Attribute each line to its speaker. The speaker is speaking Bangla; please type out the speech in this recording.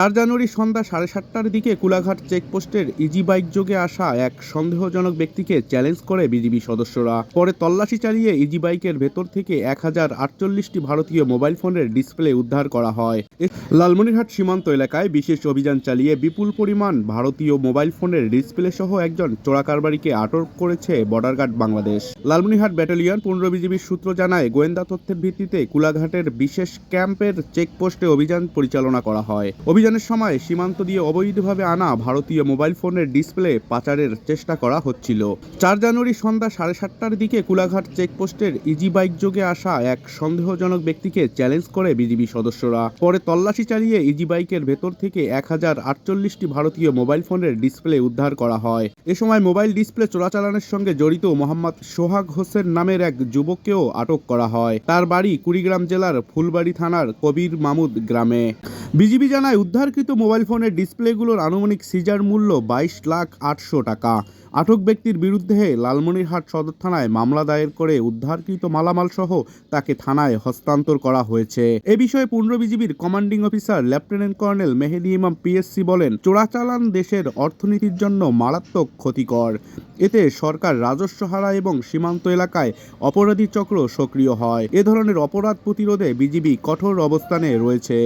Speaker 1: জানুয়ারি সন্ধ্যা 7:30টার দিকে কুলাঘাট চেকপোস্টের ইজি বাইক যোগে আসা এক সন্দেহজনক ব্যক্তিকে চ্যালেঞ্জ করে বিজিবি সদস্যরা। পরে তল্লাশি চালিয়ে ইজি বাইকের ভেতর থেকে 1048টি ভারতীয় মোবাইল ফোনের ডিসপ্লে উদ্ধার করা হয়। লালমনিরহাট সীমান্ত এলাকায় বিশেষ অভিযান চালিয়ে বিপুল পরিমাণ ভারতীয় মোবাইল ফোনের ডিসপ্লে সহ একজন চোরাকারবারিকে আটক করেছে border guard Bangladesh. Lalmonirhat battalion 15 বিজিবির সূত্র জানায়, গোয়েন্দা তথ্যের ভিত্তিতে কুলাঘাটের বিশেষ ক্যাম্পের চেকপোস্টে অভিযান পরিচালনা করা হয়। অভিযানের সময় সীমান্ত দিয়ে অবৈধভাবে আনা ভারতীয় মোবাইল ফোনের ডিসপ্লে পাচারের চেষ্টা করা হচ্ছিল। 4 জানুয়ারি সন্ধ্যা 7:30টার দিকে কুলাঘাট চেকপোস্টের ইজি বাইক যোগে আসা এক সন্দেহজনক ব্যক্তিকে চ্যালেঞ্জ করে বিজিবি সদস্যরা। পরে তল্লাশি চালিয়ে ইজি বাইকের ভেতর থেকে 1048টি ভারতীয় মোবাইল ফোনের ডিসপ্লে উদ্ধার করা হয়। এ সময় মোবাইল ডিসপ্লে চোরাচালানের সঙ্গে জড়িত মোহাম্মদ সোহাগ হোসেন নামের এক যুবককেও আটক করা হয়। তার বাড়ি কুড়িগ্রাম জেলার ফুলবাড়ি থানার কবির মামুদ গ্রামে। বিজিবি জানায়, উদ্ধারকৃত মোবাইল ফোনের ডিসপ্লেগুলোর আনুমানিক সিজার মূল্য 22,800,000 টাকা। আটক ব্যক্তির বিরুদ্ধে লালমনিরহাট সদর থানায় মামলা দায়ের করে উদ্ধারকৃত মালামাল সহ তাকে থানায় হস্তান্তর করা হয়েছে। এ বিষয়ে 15 বিজিবির কমান্ডিং অফিসার লেফটেন্যান্ট কর্নেল মেহেদি ইমাম পিএসসি বলেন, চোরাচালান দেশের অর্থনীতির জন্য মারাত্মক ক্ষতিকর। এতে সরকার রাজস্ব হারায় এবং সীমান্ত এলাকায় অপরাধী চক্র সক্রিয় হয়। এ ধরনের অপরাধ প্রতিরোধে বিজিবি কঠোর অবস্থানে রয়েছে।